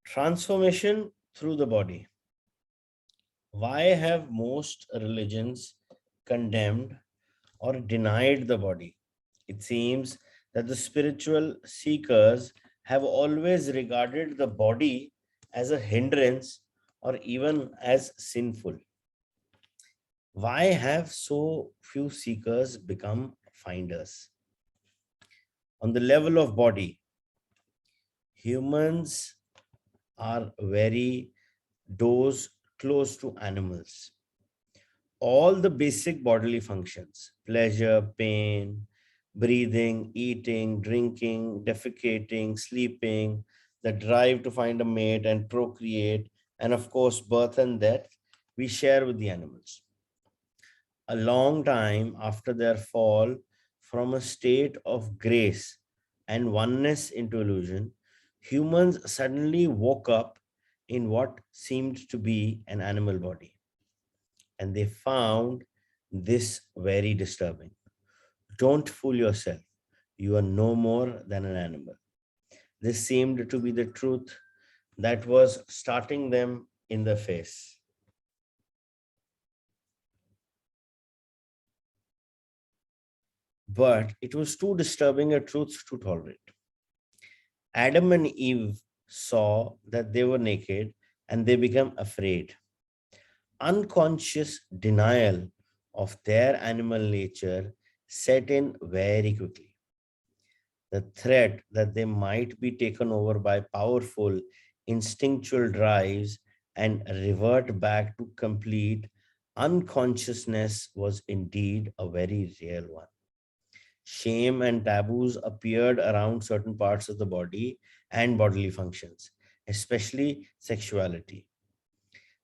Transformation through the body. Why have most religions condemned or denied the body? It seems that the spiritual seekers have always regarded the body as a hindrance or even as sinful. Why have so few seekers become finders? On the level of body, humans are very those close to animals. All the basic bodily functions, pleasure, pain, breathing, eating, drinking, defecating, sleeping, the drive to find a mate and procreate, and of course, birth and death, we share with the animals. A long time after their fall from a state of grace and oneness into illusion, humans suddenly woke up in what seemed to be an animal body. And they found this very disturbing. Don't fool yourself. You are no more than an animal. This seemed to be the truth that was starting them in the face. But it was too disturbing a truth to tolerate. Adam and Eve saw that they were naked and they became afraid. Unconscious denial of their animal nature set in very quickly. The threat that they might be taken over by powerful instinctual drives and revert back to complete unconsciousness was indeed a very real one. Shame and taboos appeared around certain parts of the body and bodily functions, especially sexuality.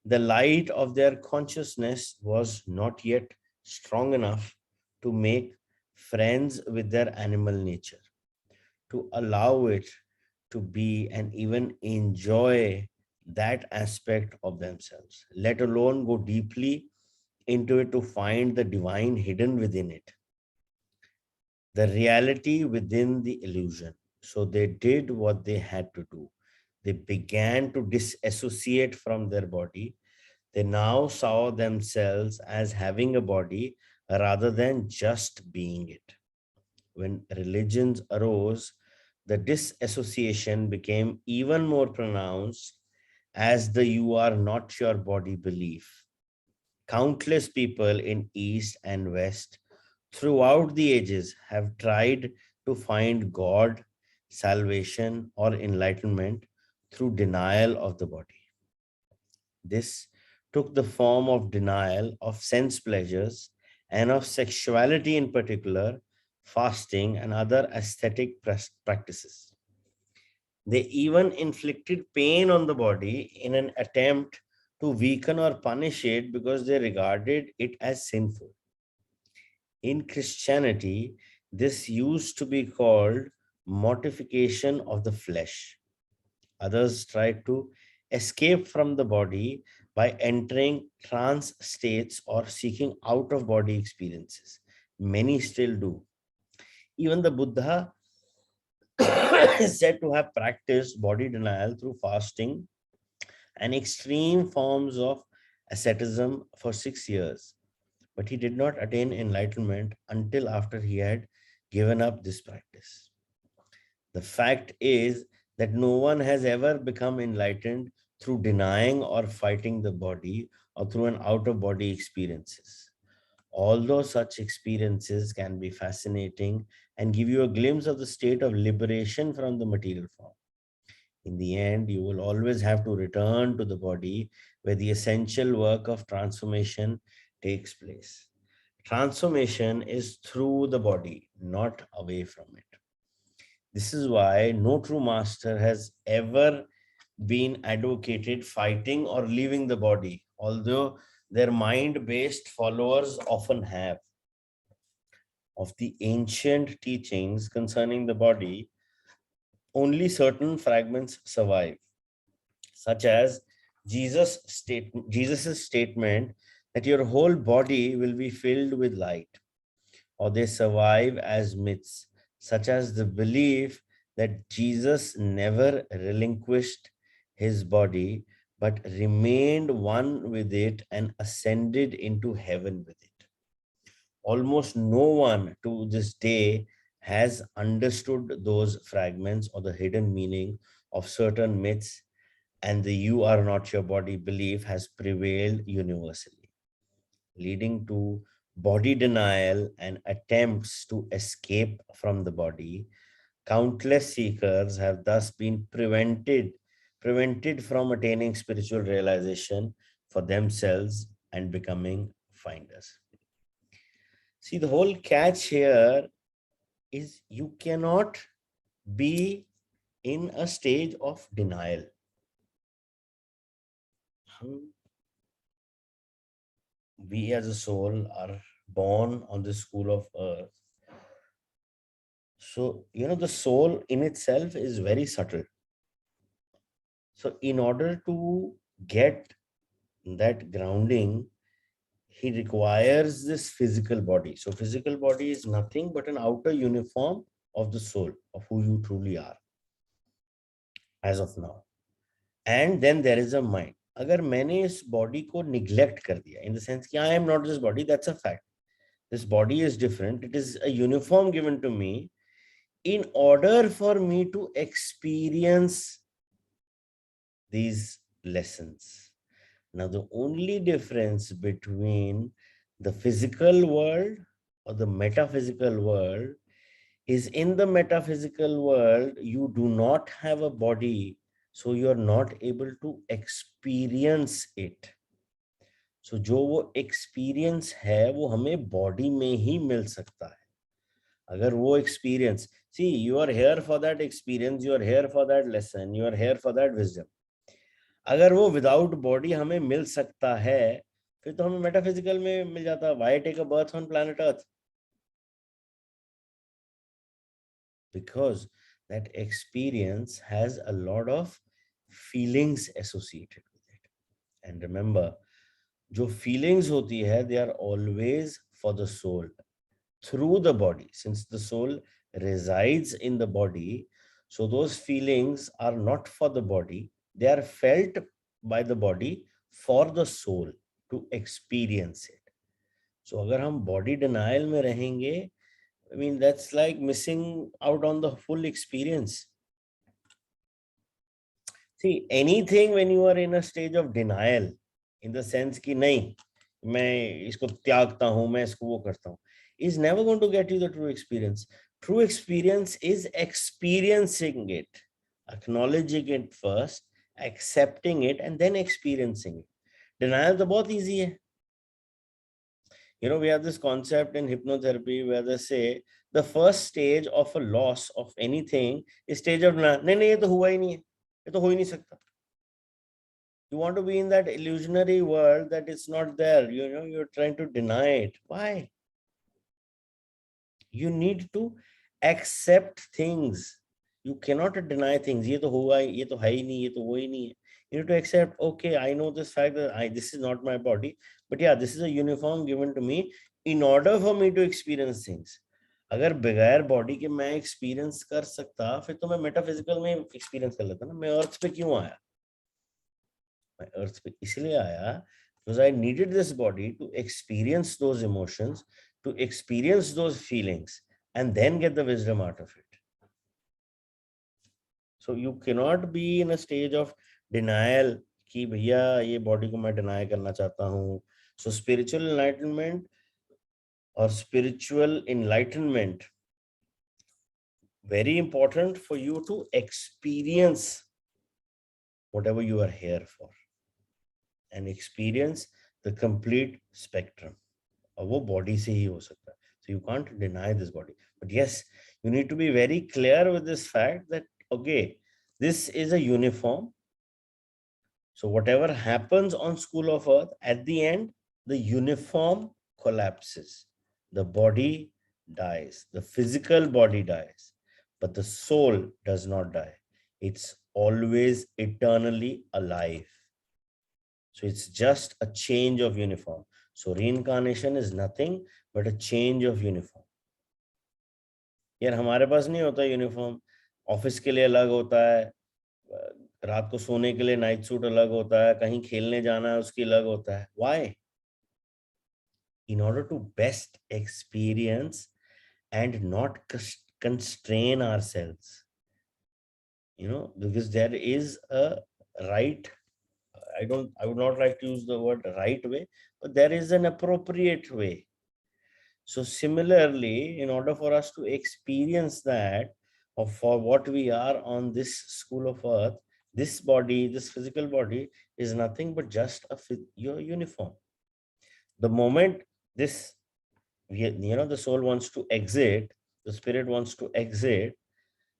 The light of their consciousness was not yet strong enough to make friends with their animal nature, to allow it to be and even enjoy that aspect of themselves, let alone go deeply into it to find the divine hidden within it, the reality within the illusion. So they did what they had to do. They began to disassociate from their body. They now saw themselves as having a body rather than just being it. When religions arose, the disassociation became even more pronounced as the you are not your body belief. Countless people in East and West throughout the ages have tried to find God, salvation, or enlightenment through denial of the body. This took the form of denial of sense pleasures and of sexuality in particular, fasting, and other aesthetic practices. They even inflicted pain on the body in an attempt to weaken or punish it because they regarded it as sinful. In Christianity, this used to be called mortification of the flesh. Others tried to escape from the body by entering trance states or seeking out of body experiences. Many still do. Even the Buddha is said to have practiced body denial through fasting and extreme forms of asceticism for 6 years. But he did not attain enlightenment until after he had given up this practice. The fact is that no one has ever become enlightened through denying or fighting the body or through an out of body experiences. Although such experiences can be fascinating and give you a glimpse of the state of liberation from the material form, in the end, you will always have to return to the body where the essential work of transformation takes place. Transformation is through the body, not away from it. This is why no true master has ever been advocated fighting or leaving the body, although their mind based followers often have. Of the ancient teachings concerning the body, only certain fragments survive, such as Jesus's statement that your whole body will be filled with light, or they survive as myths, such as the belief that Jesus never relinquished his body, but remained one with it and ascended into heaven with it. Almost no one to this day has understood those fragments or the hidden meaning of certain myths, and the "you are not your body" belief has prevailed universally, leading to body denial and attempts to escape from the body. Countless seekers have thus been prevented from attaining spiritual realization for themselves and becoming finders. See, the whole catch here is you cannot be in a stage of denial. We as a soul are born on the school of earth. So, the soul in itself is very subtle. So, in order to get that grounding, he requires this physical body. So, physical body is nothing but an outer uniform of the soul, of who you truly are as of now. And then there is a mind. अगर मैंने इस body को neglect कर दिया, in the sense कि I am not this body, that's a fact. This body is different. It is a uniform given to me in order for me to experience these lessons. Now, the only difference between the physical world or the metaphysical world is, in the metaphysical world, you do not have a body, so you are not able to experience it. So जो वो experience है वो हमें body में ही मिल सकता है. अगर वो experience, see, you are here for that experience, you are here for that lesson, you are here for that wisdom. अगर वो without body हमें मिल सकता है, फिर तो हमें metaphysical में मिल जाता. Why take a birth on planet Earth? Because that experience has a lot of feelings associated with it. And remember, जो feelings होती है, they are always for the soul through the body. Since the soul resides in the body, so those feelings are not for the body, they are felt by the body for the soul to experience it. So अगर हम body denial में रहेंगे, I mean, that's like missing out on the full experience. See, anything when you are in a stage of denial, in the sense कि नहीं, मैं इसको त्यागता हूँ, मैं इसको वो करता हूँ, is never going to get you the true experience. True experience is experiencing it, acknowledging it first, accepting it, and then experiencing it. Denial तो बहुत easy है. We have this concept in hypnotherapy where they say the first stage of a loss of anything is stage of denial. नहीं, ये तो हुआ ही नहीं है, ये तो हो ही नहीं सकता. You want to be in that illusionary world that it's not there. You're trying to deny it. Why? You need to accept things. You cannot deny things. ये तो हुआ, ये तो है ही नहीं, ये तो वो ही नहीं है. You need to accept, okay, I know this fact that this is not my body, but yeah, this is a uniform given to me in order for me to experience things. अगर बगैर body के मैं experience कर सकता, फिर तो मैं metaphysical में एक्सपीरियंस कर लेता ना. मैं अर्थ पे क्यों आया? मैं अर्थ पे इसलिए आया because I needed this body to experience those emotions, to experience those feelings, and then get the wisdom out of it. So you cannot be in a stage of denial कि भैया ये body को मैं deny करना चाहता हूँ. So spiritual enlightenment or spiritual enlightenment, very important for you to experience whatever you are here for and experience the complete spectrum. और वो body से ही हो सकता है. So you can't deny this body. But yes, you need to be very clear with this fact that, okay, this is a uniform. So whatever happens on School of Earth, at the end, the uniform collapses. The body dies. The physical body dies. But the soul does not die. It's always eternally alive. So it's just a change of uniform. So reincarnation is nothing but a change of uniform. यार हमारे पास नहीं होता uniform. Office के लिए अलग होता है, रात को सोने के लिए नाइट सूट अलग होता है, कहीं खेलने जाना है उसकी अलग होता है. Why? In order to best experience and not constrain ourselves, because there is a right. I would not like to use the word right way, but there is an appropriate way. So similarly, in order for us to experience that, or for what we are on this school of earth, this body, this physical body, is nothing but just your uniform. The moment this, the soul wants to exit, the spirit wants to exit,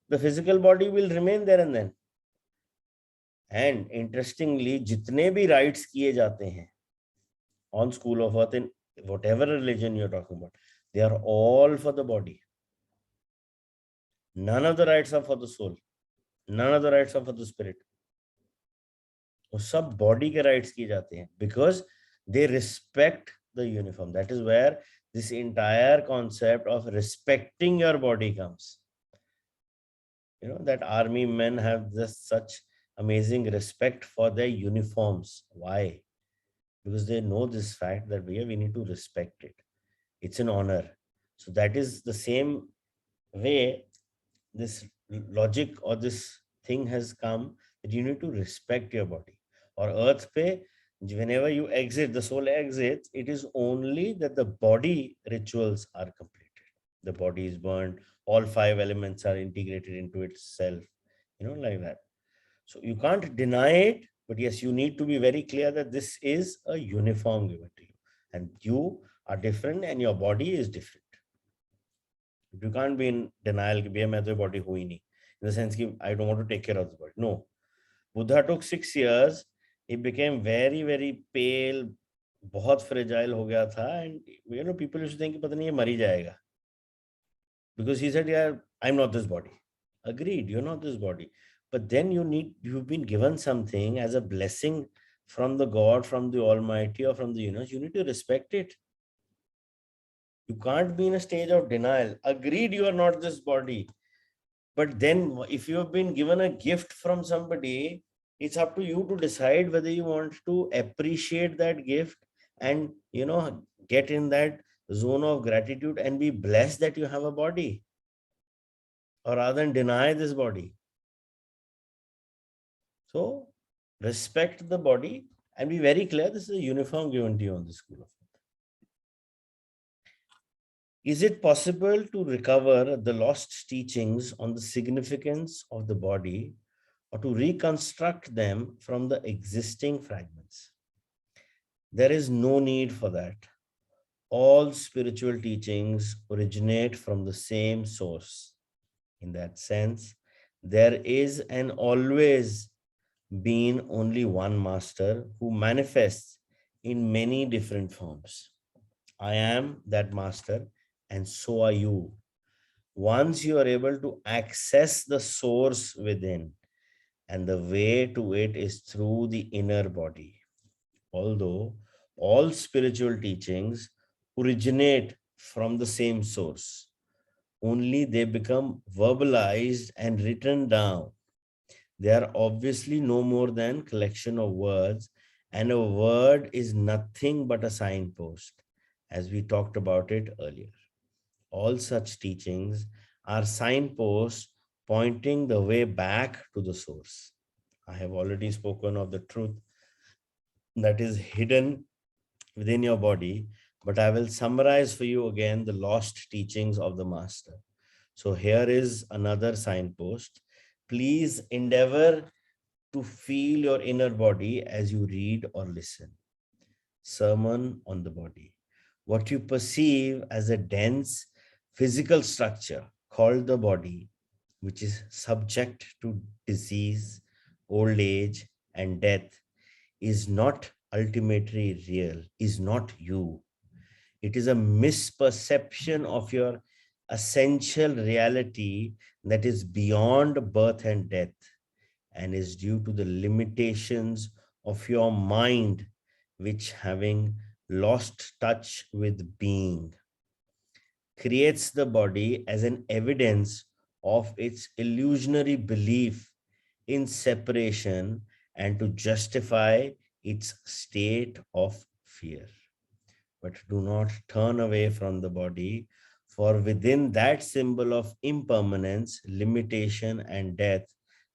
the physical body will remain there and then. And interestingly, जितने भी rites किए जाते हैं on school of earth, in whatever religion you're talking about, they are all for the body. None of the rites are for the soul. None of the rites are for the spirit. वो सब body के rites किए जाते हैं because they respect the uniform. That is where this entire concept of respecting your body comes. That army men have just such amazing respect for their uniforms. Why? Because they know this fact that we need to respect it. It's an honor. So that is the same way this logic or this thing has come, that you need to respect your body. Or earth pe, whenever you exit, the soul exits, it is only that the body rituals are completed. The body is burned, all 5 elements are integrated into itself, like that. So you can't deny it, but yes, you need to be very clear that this is a uniform given to you. And you are different and your body is different. You can't be in denial कि भैया मैं तो body हुई नहीं. In the sense कि I don't want to take care of the body. No. Buddha took 6 years. He became very, very pale. बहुत fragile हो गया था. And people used to think कि पता नहीं ये मर ही जाएगा. Because he said, yeah, I'm not this body. Agreed, you're not this body. But then you've been given something as a blessing from the God, from the Almighty, or from the universe. You need to respect it. You can't be in a stage of denial. Agreed, you are not this body. But then if you have been given a gift from somebody, it's up to you to decide whether you want to appreciate that gift and, get in that zone of gratitude and be blessed that you have a body, or rather than deny this body. So respect the body and be very clear, this is a uniform given to you on the school of thought. Is it possible to recover the lost teachings on the significance of the body, or to reconstruct them from the existing fragments? There is no need for that. All spiritual teachings originate from the same source. In that sense, there is and always been only one master who manifests in many different forms. I am that master, and so are you. Once you are able to access the source within, and the way to it is through the inner body. Although all spiritual teachings originate from the same source, only they become verbalized and written down. They are obviously no more than collection of words, and a word is nothing but a signpost, as we talked about it earlier. All such teachings are signposts pointing the way back to the source. I have already spoken of the truth that is hidden within your body, but I will summarize for you again the lost teachings of the master. So here is another signpost. Please endeavor to feel your inner body as you read or listen. Sermon on the body. What you perceive as a dense physical structure called the body, which is subject to disease, old age, and death, is not ultimately real, is not you. It is a misperception of your essential reality that is beyond birth and death, and is due to the limitations of your mind, which, having lost touch with being, creates the body as an evidence of its illusionary belief in separation and to justify its state of fear. But do not turn away from the body, for within that symbol of impermanence, limitation, and death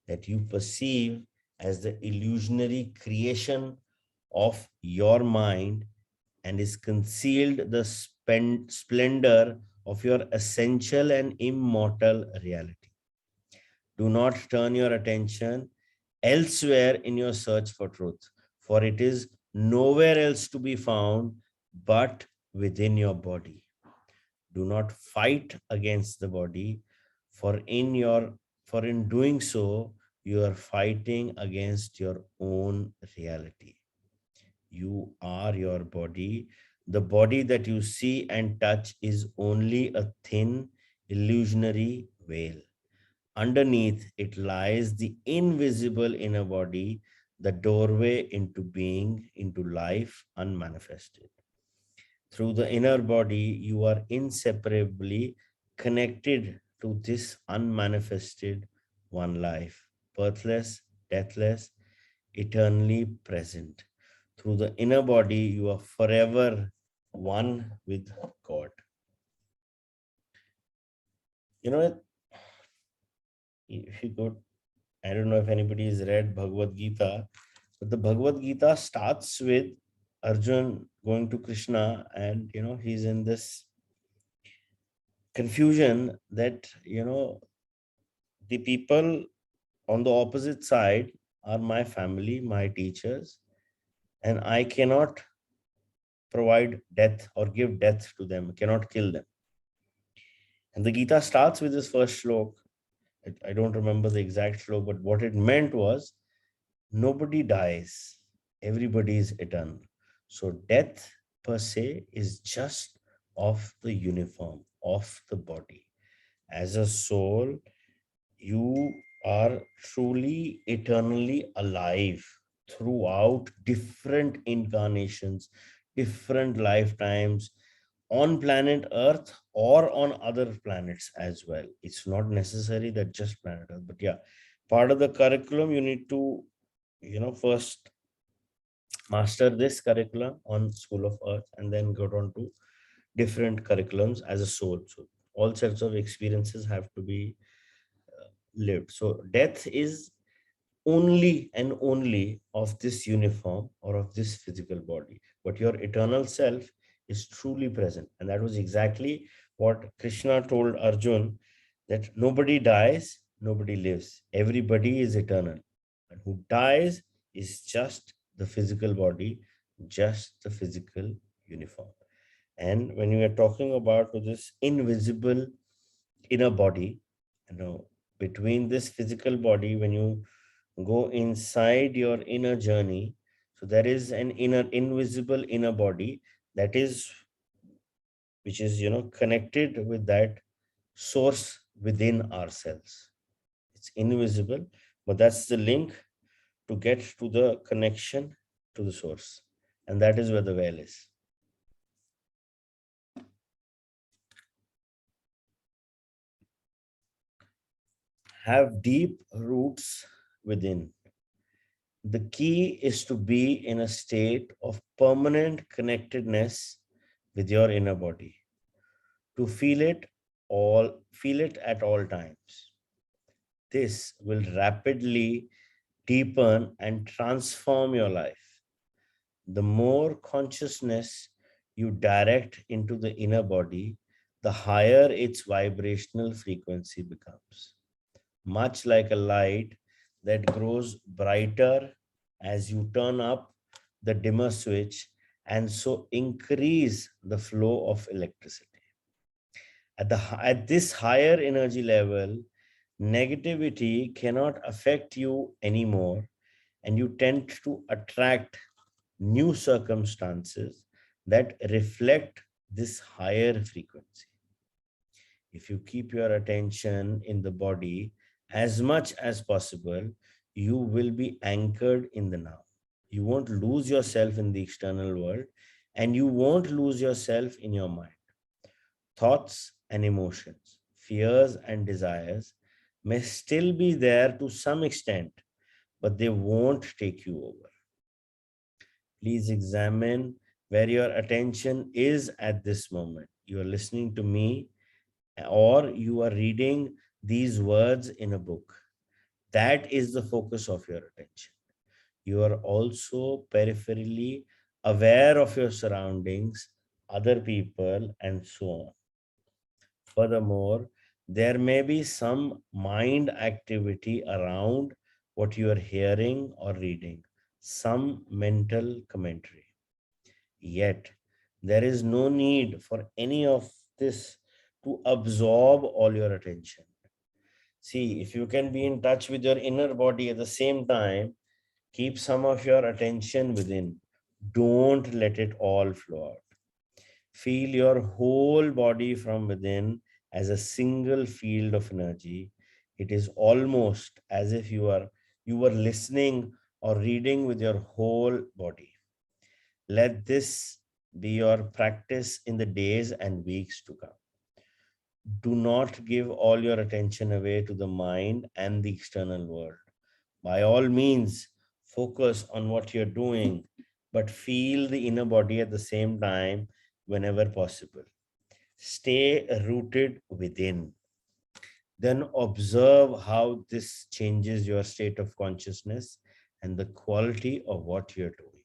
that you perceive as the illusionary creation of your mind and is concealed the splendor of your essential and immortal reality. Do not turn your attention elsewhere in your search for truth, for it is nowhere else to be found but within your body. Do not fight against the body, for in your for in doing so, you are fighting against your own reality. You are your body. The body that you see and touch is only a thin, illusionary veil. Underneath it lies the invisible inner body, the doorway into being, into life unmanifested. Through the inner body, you are inseparably connected to this unmanifested one life, birthless, deathless, eternally present. Through the inner body, you are forever one with God. You know, if you go, I don't know if anybody has read Bhagavad Gita, but the Bhagavad Gita starts with Arjun going to Krishna, and he's in this confusion that the people on the opposite side are my family, my teachers, and I cannot provide death or give death to them, cannot kill them. And the Gita starts with this first shlok. I don't remember the exact shlok, but what it meant was nobody dies, everybody is eternal. So death per se is just of the uniform, of the body. As a soul, you are truly eternally alive throughout different incarnations, different lifetimes on planet Earth or on other planets as well. It's not necessary that just planet Earth, but yeah, part of the curriculum you need to, first master this curriculum on School of Earth and then go on to different curriculums as a soul. So all sorts of experiences have to be lived. So death is only and only of this uniform or of this physical body, but your eternal self is truly present. And that was exactly what Krishna told Arjun, that nobody dies, nobody lives, everybody is eternal, and who dies is just the physical body, just the physical uniform. And when we are talking about this invisible inner body, between this physical body, when you go inside your inner journey, so there is an inner invisible inner body that is, which is connected with that source within ourselves. It's invisible, but that's the link to get to the connection to the source, and that is where the veil is. Have deep roots within. The key is to be in a state of permanent connectedness with your inner body, to feel it at all times. This will rapidly deepen and transform your life. The more consciousness you direct into the inner body, the higher its vibrational frequency becomes. Much like a light that grows brighter as you turn up the dimmer switch and so increase the flow of electricity. At this higher energy level, negativity cannot affect you anymore, and you tend to attract new circumstances that reflect this higher frequency. If you keep your attention in the body as much as possible, you will be anchored in the now. You won't lose yourself in the external world, and you won't lose yourself in your mind. Thoughts and emotions, fears and desires, may still be there to some extent, but they won't take you over. Please examine where your attention is at this moment. You are listening to me, or you are reading these words in a book. That is the focus of your attention. You are also peripherally aware of your surroundings, other people, and so on. Furthermore, there may be some mind activity around what you are hearing or reading, some mental commentary. Yet, there is no need for any of this to absorb all your attention. See, if you can be in touch with your inner body at the same time, keep some of your attention within. Don't let it all flow out. Feel your whole body from within as a single field of energy. It is almost as if you were listening or reading with your whole body. Let this be your practice in the days and weeks to come. Do not give all your attention away to the mind and the external world. By all means, focus on what you're doing, but feel the inner body at the same time whenever possible. Stay rooted within. Then observe how this changes your state of consciousness and the quality of what you're doing.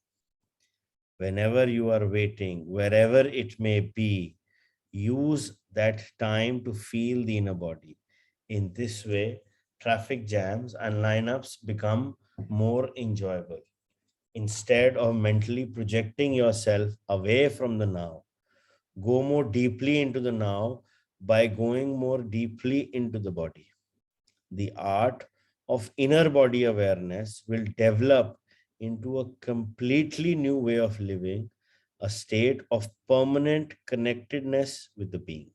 Whenever you are waiting, wherever it may be, use that time to feel the inner body. In this way, traffic jams and lineups become more enjoyable. Instead of mentally projecting yourself away from the now, go more deeply into the now by going more deeply into the body. The art of inner body awareness will develop into a completely new way of living, a state of permanent connectedness with the being,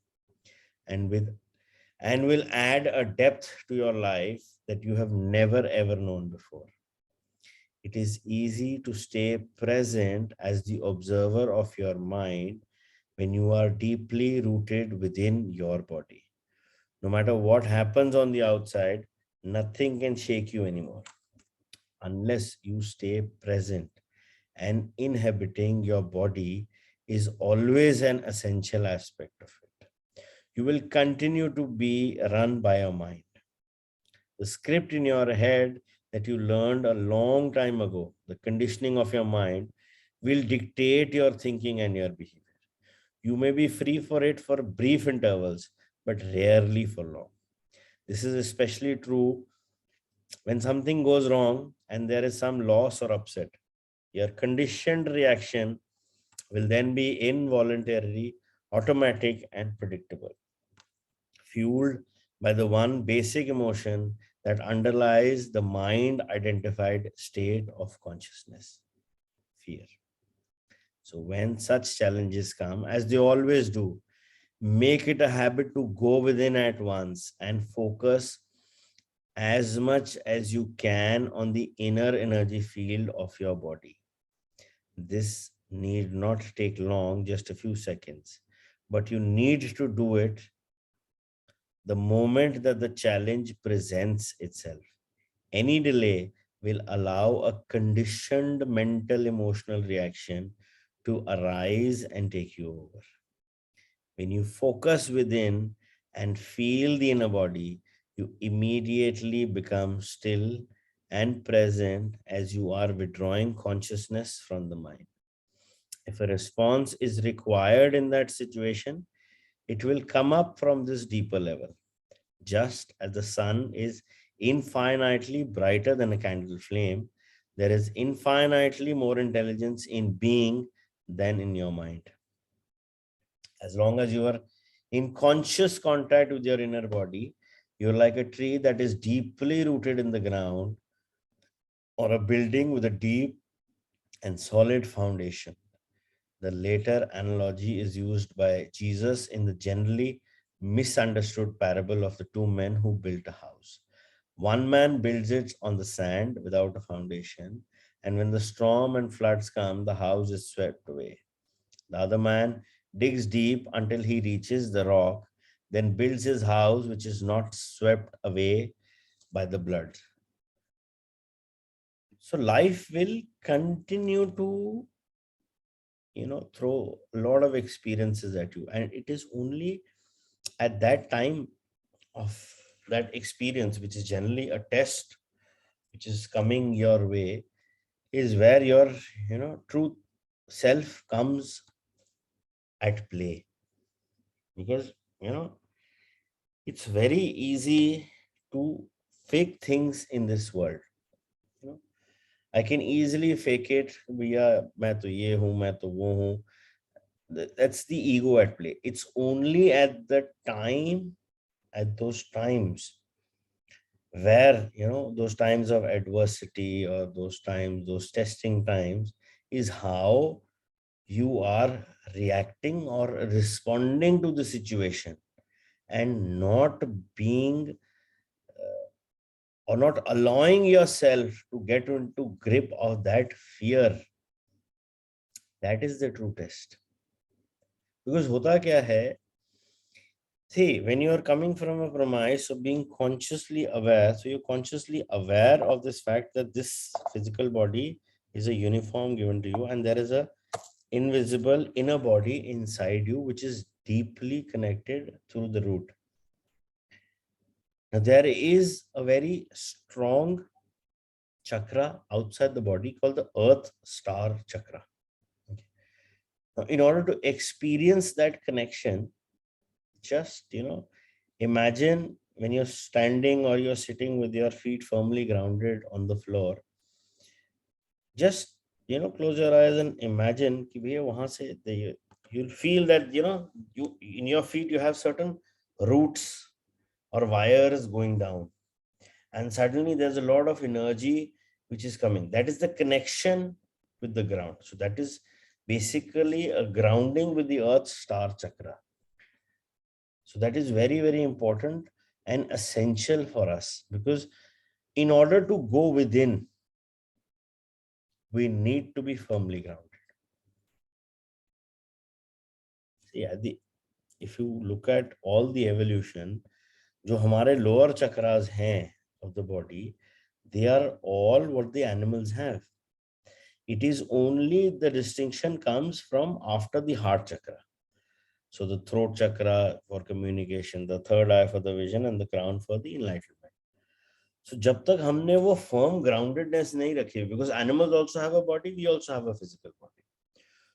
and with and will add a depth to your life that you have never ever known before. It is easy to stay present as the observer of your mind when you are deeply rooted within your body. No matter what happens on the outside, nothing can shake you anymore unless you stay present. And inhabiting your body is always an essential aspect of it. You will continue to be run by your mind. The script in your head that you learned a long time ago, the conditioning of your mind, will dictate your thinking and your behavior. You may be free for it for brief intervals, but rarely for long. This is especially true when something goes wrong and there is some loss or upset. Your conditioned reaction will then be involuntary, automatic, and predictable, fueled by the one basic emotion that underlies the mind identified state of consciousness: fear. So, when such challenges come, as they always do, make it a habit to go within at once and focus as much as you can on the inner energy field of your body. This need not take long, just a few seconds, but you need to do it the moment that the challenge presents itself. Any delay will allow a conditioned mental emotional reaction to arise and take you over. When you focus within and feel the inner body, you immediately become still and present as you are withdrawing consciousness from the mind. If a response is required in that situation, it will come up from this deeper level. Just as the sun is infinitely brighter than a candle flame, there is infinitely more intelligence in being than in your mind. As long as you are in conscious contact with your inner body, you're like a tree that is deeply rooted in the ground, or a building with a deep and solid foundation. The later analogy is used by Jesus in the generally misunderstood parable of the two men who built a house. One man builds it on the sand without a foundation, and when the storm and floods come, the house is swept away. The other man digs deep until he reaches the rock, then builds his house, which is not swept away by the blood. So life will continue to, throw a lot of experiences at you. And it is only at that time of that experience, which is generally a test, which is coming your way, is where your, true self comes at play. Because, it's very easy to fake things in this world. You know, I can easily fake it. भैया मैं तो ये हूँ, मैं तो वो हूँ. That's the ego at play. It's only at the time, at those times where, those times of adversity or those times, those testing times, is how you are reacting or responding to the situation, and not being or not allowing yourself to get into grip of that fear. That is the true test. Because hota kya hai, see, when you are coming from a premise of being consciously aware, so you're consciously aware of this fact that this physical body is a uniform given to you, and there is a invisible inner body inside you, which is deeply connected through the root. Now, there is a very strong chakra outside the body called the Earth Star Chakra. Okay. Now, in order to experience that connection, just, imagine when you're standing or you're sitting with your feet firmly grounded on the floor. Just, close your eyes and imagine कि भैया वहां से you'll feel that, you in your feet you have certain roots or wires going down, and suddenly there's a lot of energy which is coming. That is the connection with the ground. So that is basically a grounding with the Earth Star Chakra. So that is very, very important and essential for us, because in order to go within, we need to be firmly grounded. Yeah, if you look at all the evolution, जो हमारे lower chakras हैं of the body, they are all what the animals have. It is only the distinction comes from after the heart chakra. So the throat chakra for communication, the third eye for the vision, and the crown for the enlightenment. So जब तक हमने वो firm groundedness नहीं रखी, because animals also have a body, we also have a physical body.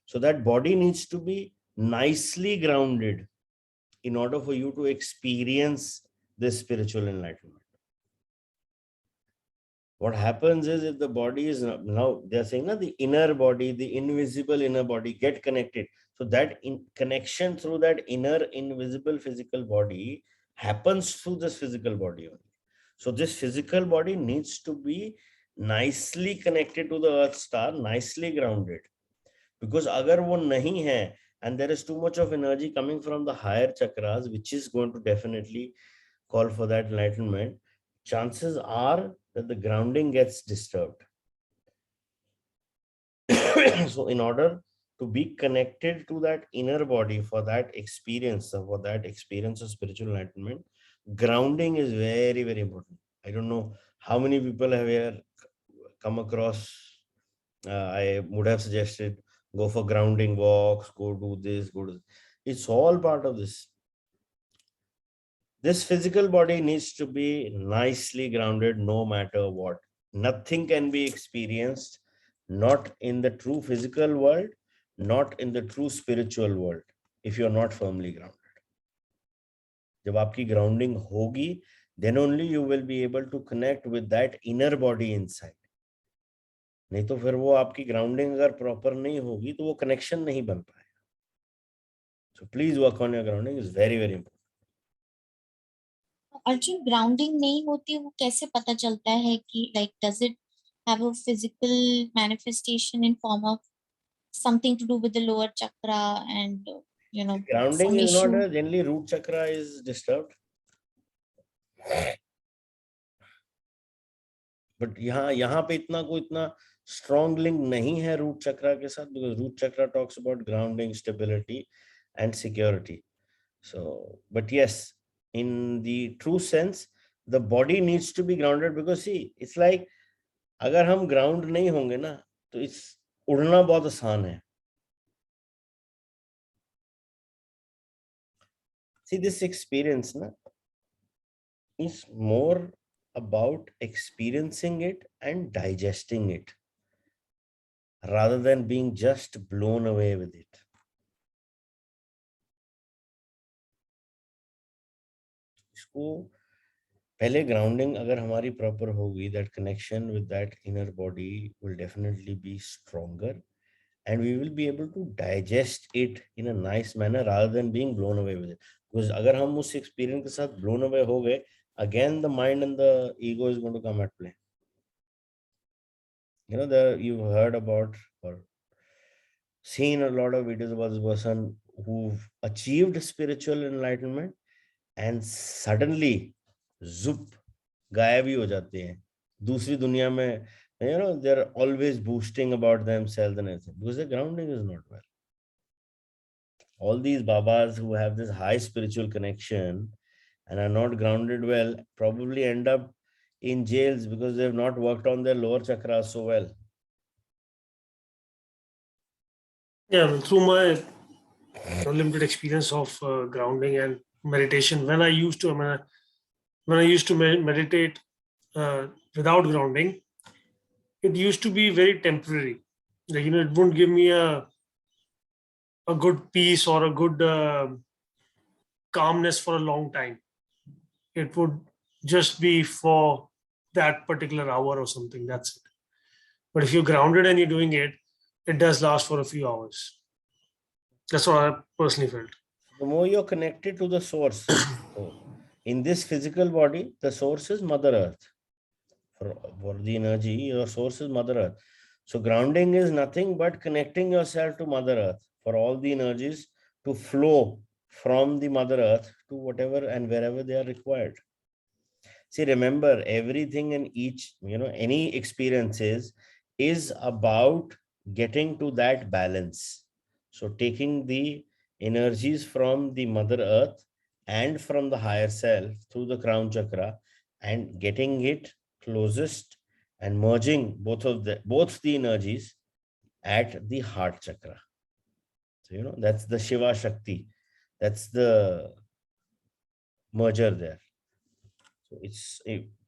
So that body needs to be nicely grounded in order for you to experience this spiritual enlightenment. What happens is, if the body is now they're saying the inner body, the invisible inner body, get connected. So that connection through that inner invisible physical body happens through this physical body only. So this physical body needs to be nicely connected to the Earth Star, nicely grounded. Because agar wo nahi hai, and there is too much of energy coming from the higher chakras, which is going to definitely call for that enlightenment, chances are that the grounding gets disturbed. So in order to be connected to that inner body for that experience of spiritual enlightenment, grounding is very, very important. I don't know how many people have here come across, I would have suggested go for grounding walks, go do this, go do this. It's all part of this. This physical body needs to be nicely grounded no matter what. Nothing can be experienced, not in the true physical world, not in the true spiritual world, if you're not firmly grounded. जब आपकी grounding होगी, then only you will be able to connect with that inner body inside. नहीं तो फिर वो आपकी grounding अगर proper नहीं होगी, तो वो connection नहीं बन पाएगा. So please work on your grounding, is very, very important. Arjun, grounding नहीं होती वो कैसे पता चलता है कि like does it have a physical manifestation in form of something to do with the lower chakra and Grounding is issue? not generally root chakra is disturbed. But यहाँ पे इतना strong link नहीं है root chakra के साथ, because root chakra talks about grounding, stability and security. So, but yes, in the true sense, the body needs to be grounded, because see, it's like अगर हम ground नहीं होंगे ना, तो इस उड़ना बहुत आसान है. See, this experience na, is more about experiencing it and digesting it rather than being just blown away with it. इसको पहले grounding अगर हमारी proper होगी, that connection with that inner body will definitely be stronger, and we will be able to digest it in a nice manner rather than being blown away with it. Because अगर हम उस experience के साथ blown away हो गए, again the mind and the ego is going to come at play. You know, there you've heard about or seen a lot of videos about this person who've achieved spiritual enlightenment and suddenly zup गायब ही हो जाते हैं दूसरी दुनिया में. You know, they're always boasting about themselves and everything because their grounding is not well. All these babas who have this high spiritual connection and are not grounded well probably end up in jails because they've not worked on their lower chakras so well. Yeah, through my limited experience of grounding and meditation, when I used to meditate without grounding, it used to be very temporary. Like, it wouldn't give me a good peace or a good calmness for a long time. It would just be for that particular hour or something. That's it. But if you're grounded and you're doing it, it does last for a few hours. That's what I personally felt. The more you're connected to the source. So in this physical body, the source is Mother Earth. For the energy, your source is Mother Earth. So grounding is nothing but connecting yourself to Mother Earth for all the energies to flow from the Mother Earth to whatever and wherever they are required. See, remember, everything in each, any experiences is about getting to that balance. So taking the energies from the Mother Earth and from the higher self through the crown chakra and getting it closest and merging both the energies at the heart chakra. So that's the Shiva Shakti. That's the merger there. So it's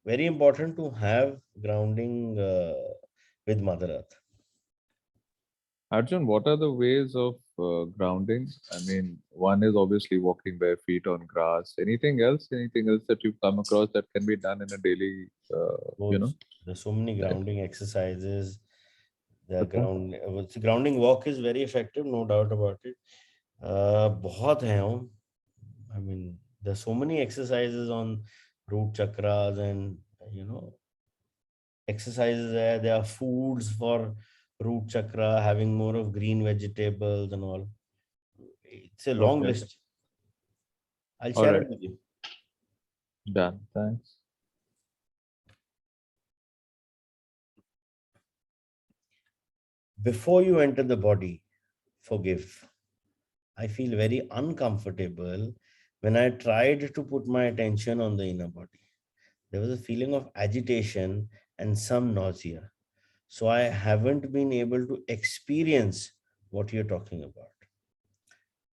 very important to have grounding with Mother Earth. Arjun, what are the ways of grounding? I mean, one is obviously walking bare feet on grass. Anything else? Anything else that you've come across that can be done in a daily, There's so many grounding exercises. The Okay. grounding walk is very effective, no doubt about it. बहुत हैं. I mean, there's so many exercises on root chakras and exercises there. There are foods for root chakra, having more of green vegetables and all. It's a long Okay. list. I'll All share right. it with you. Done. Thanks. Before you enter the body, forgive. I feel very uncomfortable when I tried to put my attention on the inner body. There was a feeling of agitation and some nausea. So I haven't been able to experience what you're talking about.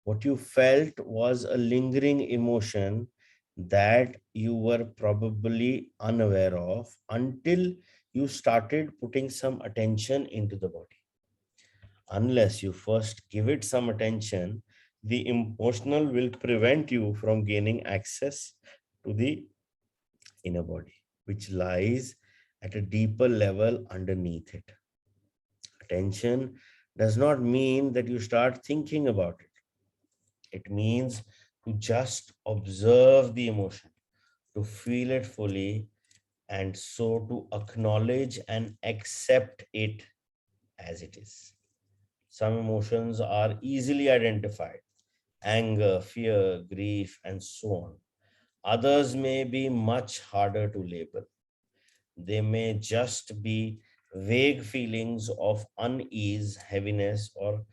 What you felt was a lingering emotion that you were probably unaware of until you started putting some attention into the body. Unless you first give it some attention, the emotional will prevent you from gaining access to the inner body, which lies at a deeper level underneath it. Attention does not mean that you start thinking about it. It means to just observe the emotion, to feel it fully, and so to acknowledge and accept it as it is. Some emotions are easily identified: anger, fear, grief, and so on. Others may be much harder to label. They may just be vague feelings of unease, heaviness, or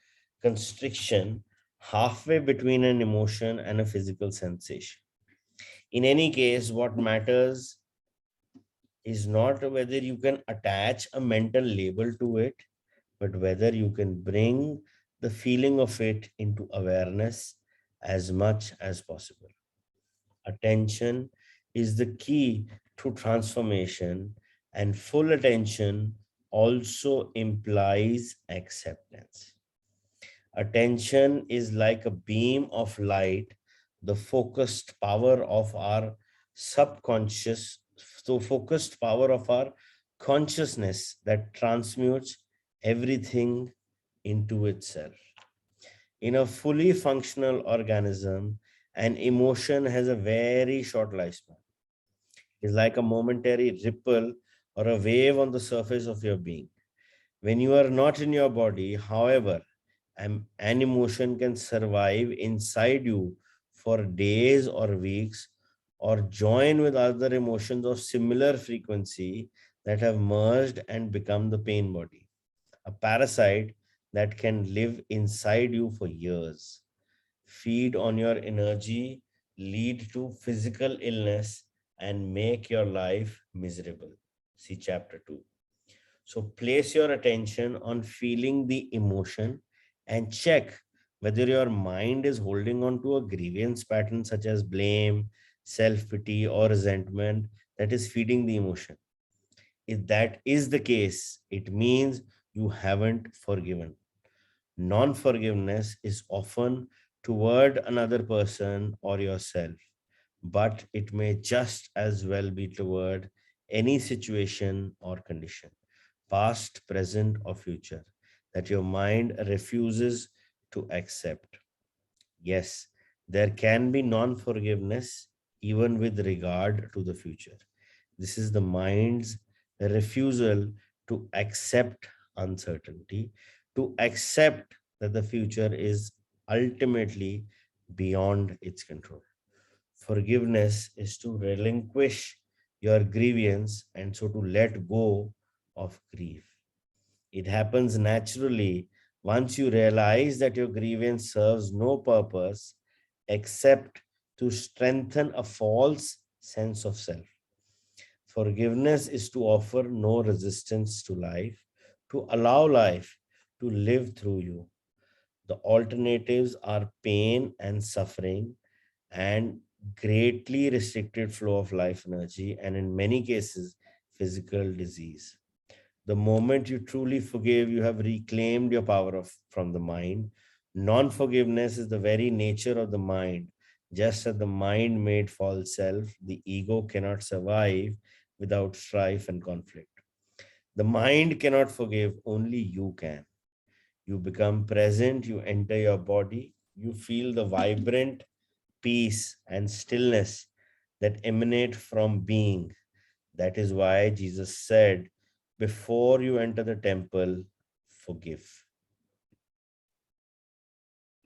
constriction halfway between an emotion and a physical sensation. In any case, what matters is not whether you can attach a mental label to it, but whether you can bring the feeling of it into awareness as much as possible. Attention is the key to transformation, and full attention also implies acceptance. Attention is like a beam of light, the focused power of our subconscious, so focused power of our consciousness that transmutes everything into itself. In a fully functional organism, an emotion has a very short lifespan. It's like a momentary ripple or a wave on the surface of your being. When you are not in your body, however, an emotion can survive inside you for days or weeks, or join with other emotions of similar frequency that have merged and become the pain body, a parasite that can live inside you for years, feed on your energy, lead to physical illness, and make your life miserable. See chapter 2. So place your attention on feeling the emotion and check whether your mind is holding on to a grievance pattern such as blame, self pity, or resentment that is feeding the emotion. If that is the case, it means you haven't forgiven. Non forgiveness is often toward another person or yourself, but it may just as well be toward any situation or condition, past, present, or future, that your mind refuses to accept. Yes, there can be non forgiveness even with regard to the future. This is the mind's refusal to accept uncertainty, to accept that the future is ultimately beyond its control. Forgiveness is to relinquish your grievance and so to let go of grief. It happens naturally once you realize that your grievance serves no purpose except to strengthen a false sense of self. Forgiveness is to offer no resistance to life, to allow life to live through you. The alternatives are pain and suffering and greatly restricted flow of life energy, and in many cases, physical disease. The moment you truly forgive, you have reclaimed your power from the mind. Non forgiveness is the very nature of the mind. Just as the mind made false self, the ego cannot survive without strife and conflict. The mind cannot forgive, only you can. You become present, you enter your body, you feel the vibrant peace and stillness that emanate from being. That is why Jesus said, before you enter the temple, forgive.